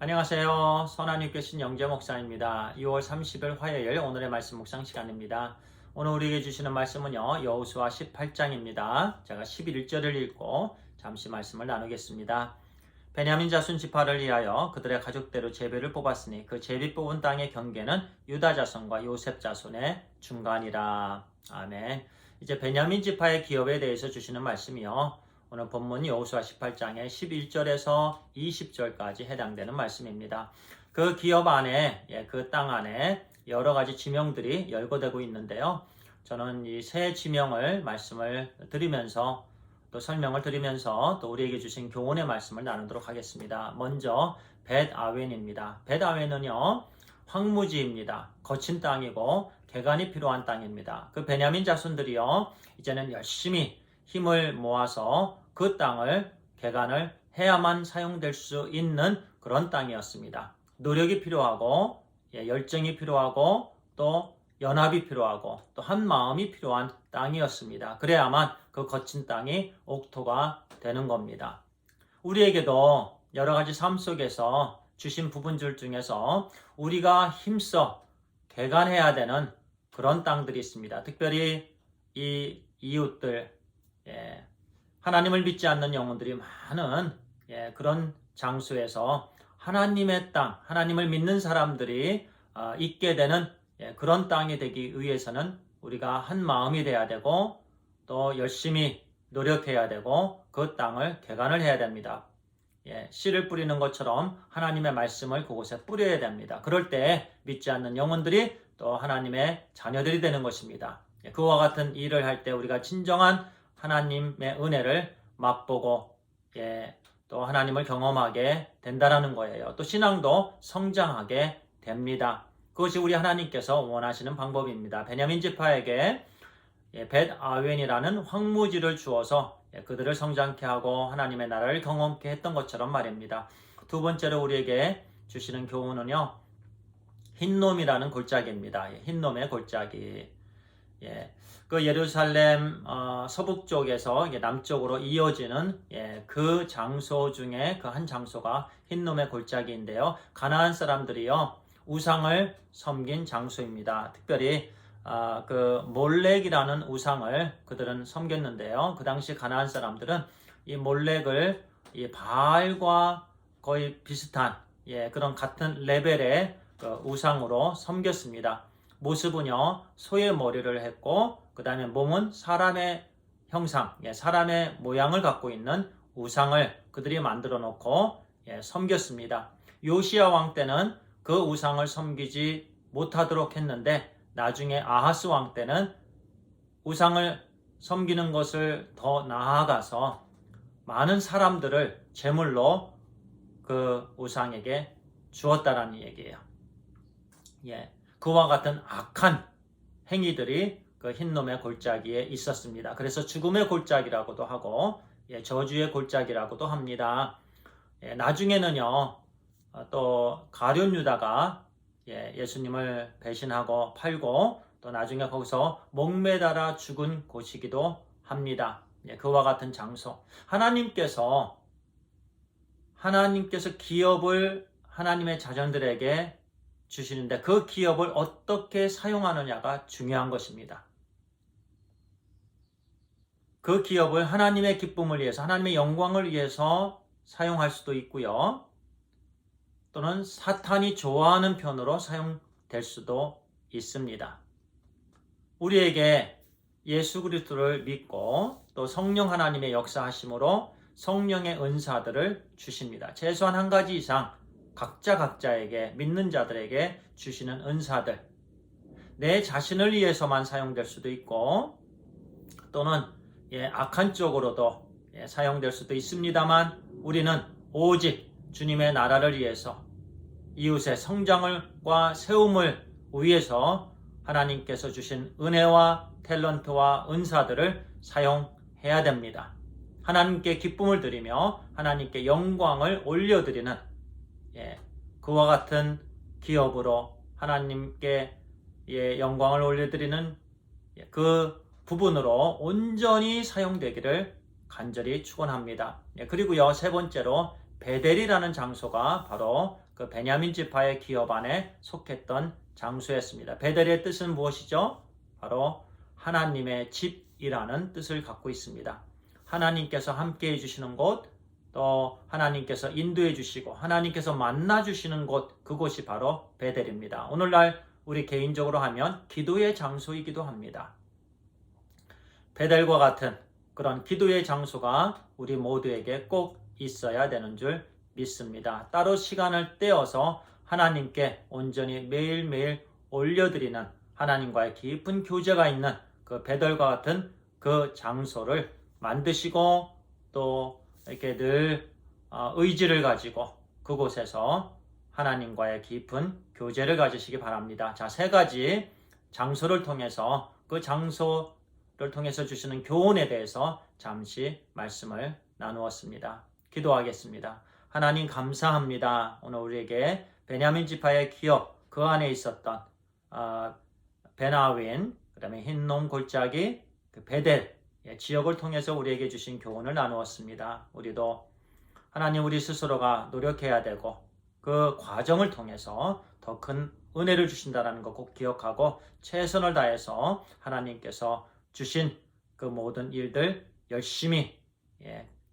안녕하세요. 선한 육교신 영재 목사입니다. 6월 30일 화요일 오늘의 말씀 묵상 시간입니다. 오늘 우리에게 주시는 말씀은요. 여호수아 18장입니다. 제가 11절을 읽고 잠시 말씀을 나누겠습니다. 베냐민 자손 지파를 위하여 그들의 가족대로 제비를 뽑았으니 그 제비 뽑은 땅의 경계는 유다 자손과 요셉 자손의 중간이라. 아멘. 이제 베냐민 지파의 기업에 대해서 주시는 말씀이요. 오늘 본문 여호수아 18장의 11절에서 20절까지 해당되는 말씀입니다. 그 기업 안에, 그 땅 안에 여러 가지 지명들이 열거되고 있는데요. 저는 이 세 지명을 말씀을 드리면서 또 설명을 드리면서 또 우리에게 주신 교훈의 말씀을 나누도록 하겠습니다. 먼저 벳아웬입니다. 벳아웬은요, 황무지입니다. 거친 땅이고 개간이 필요한 땅입니다. 그 베냐민 자손들이요, 이제는 열심히 힘을 모아서 그 땅을 개간을 해야만 사용될 수 있는 그런 땅이었습니다. 노력이 필요하고 열정이 필요하고 또 연합이 필요하고 또 한 마음이 필요한 땅이었습니다. 그래야만 그 거친 땅이 옥토가 되는 겁니다. 우리에게도 여러 가지 삶 속에서 주신 부분들 중에서 우리가 힘써 개간해야 되는 그런 땅들이 있습니다. 특별히 이 이웃들, 하나님을 믿지 않는 영혼들이 많은 그런 장소에서 하나님의 땅, 하나님을 믿는 사람들이 있게 되는 그런 땅이 되기 위해서는 우리가 한 마음이 돼야 되고 또 열심히 노력해야 되고 그 땅을 개간을 해야 됩니다. 씨를 뿌리는 것처럼 하나님의 말씀을 그곳에 뿌려야 됩니다. 그럴 때 믿지 않는 영혼들이 또 하나님의 자녀들이 되는 것입니다. 그와 같은 일을 할 때 우리가 진정한 하나님의 은혜를 맛보고 또 하나님을 경험하게 된다라는 거예요. 또 신앙도 성장하게 됩니다. 그것이 우리 하나님께서 원하시는 방법입니다. 베냐민 지파에게 벳아웬이라는 황무지를 주어서 그들을 성장케 하고 하나님의 나라를 경험케 했던 것처럼 말입니다. 두 번째로 우리에게 주시는 교훈은요, 흰놈이라는 골짜기입니다. 흰놈의 골짜기. 그 예루살렘 서북 쪽에서 남쪽으로 이어지는 그 장소 중에 그 한 장소가 흰놈의 골짜기인데요. 가나안 사람들이요, 우상을 섬긴 장소입니다. 특별히 그 몰렉이라는 우상을 그들은 섬겼는데요. 그 당시 가나안 사람들은 이 몰렉을 이 바알과 거의 비슷한 그런 같은 레벨의 그 우상으로 섬겼습니다. 모습은요, 소의 머리를 했고 그 다음에 몸은 사람의 형상, 사람의 모양을 갖고 있는 우상을 그들이 만들어 놓고 섬겼습니다. 요시야 왕 때는 그 우상을 섬기지 못하도록 했는데 나중에 아하스 왕 때는 우상을 섬기는 것을 더 나아가서 많은 사람들을 제물로 그 우상에게 주었다라는 얘기예요. 그와 같은 악한 행위들이 그 흰놈의 골짜기에 있었습니다. 그래서 죽음의 골짜기라고도 하고 저주의 골짜기라고도 합니다. 나중에는요, 또 가룟 유다가 예수님을 배신하고 팔고 또 나중에 거기서 목매달아 죽은 곳이기도 합니다. 그와 같은 장소. 하나님께서 기업을 하나님의 자녀들에게 주시는데 그 기업을 어떻게 사용하느냐가 중요한 것입니다. 그 기업을 하나님의 기쁨을 위해서, 하나님의 영광을 위해서 사용할 수도 있고요. 또는 사탄이 좋아하는 편으로 사용될 수도 있습니다. 우리에게 예수 그리스도를 믿고 또 성령 하나님의 역사하심으로 성령의 은사들을 주십니다. 최소한 한 가지 이상 각자에게, 믿는 자들에게 주시는 은사들, 내 자신을 위해서만 사용될 수도 있고 또는 악한 쪽으로도 사용될 수도 있습니다만 우리는 오직 주님의 나라를 위해서, 이웃의 성장과 세움을 위해서 하나님께서 주신 은혜와 탤런트와 은사들을 사용해야 됩니다. 하나님께 기쁨을 드리며 하나님께 영광을 올려드리는 그와 같은 기업으로 하나님께 영광을 올려드리는 그 부분으로 온전히 사용되기를 간절히 축원합니다. 그리고요, 세 번째로 베델이라는 장소가 바로 그 베냐민 지파의 기업 안에 속했던 장소였습니다. 베델의 뜻은 무엇이죠? 바로 하나님의 집이라는 뜻을 갖고 있습니다. 하나님께서 함께 해주시는 곳, 또 하나님께서 인도해 주시고 하나님께서 만나 주시는 곳, 그곳이 바로 베델입니다. 오늘날 우리 개인적으로 하면 기도의 장소이기도 합니다. 베델과 같은 그런 기도의 장소가 우리 모두에게 꼭 있어야 되는 줄 믿습니다. 따로 시간을 떼어서 하나님께 온전히 매일매일 올려드리는 하나님과의 깊은 교제가 있는 그 베델과 같은 그 장소를 만드시고 또 이렇게 늘 의지를 가지고 그곳에서 하나님과의 깊은 교제를 가지시기 바랍니다. 자, 3가지 장소를 통해서 그 장소를 통해서 주시는 교훈에 대해서 잠시 말씀을 나누었습니다. 기도하겠습니다. 하나님 감사합니다. 오늘 우리에게 베냐민 지파의 기업, 그 안에 있었던 베나윈, 그 다음에 흰놈 골짜기, 그 베델 지역을 통해서 우리에게 주신 교훈을 나누었습니다. 우리도 하나님 우리 스스로가 노력해야 되고 그 과정을 통해서 더 큰 은혜를 주신다는 거 꼭 기억하고 최선을 다해서 하나님께서 주신 그 모든 일들 열심히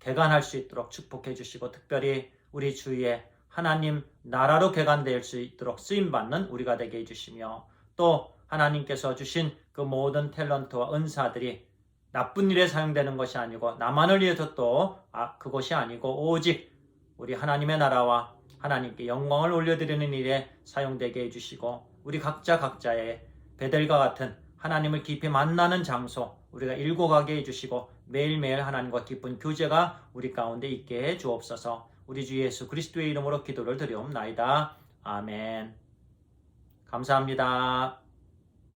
개간할 수 있도록 축복해 주시고 특별히 우리 주위에 하나님 나라로 개간될 수 있도록 쓰임받는 우리가 되게 해주시며 또 하나님께서 주신 그 모든 탤런트와 은사들이 나쁜 일에 사용되는 것이 아니고 나만을 위해서 또 그것이 아니고 오직 우리 하나님의 나라와 하나님께 영광을 올려드리는 일에 사용되게 해주시고 우리 각자의 베델과 같은 하나님을 깊이 만나는 장소 우리가 일고 가게 해주시고 매일매일 하나님과 깊은 교제가 우리 가운데 있게 해 주옵소서. 우리 주 예수 그리스도의 이름으로 기도를 드리옵나이다. 아멘. 감사합니다.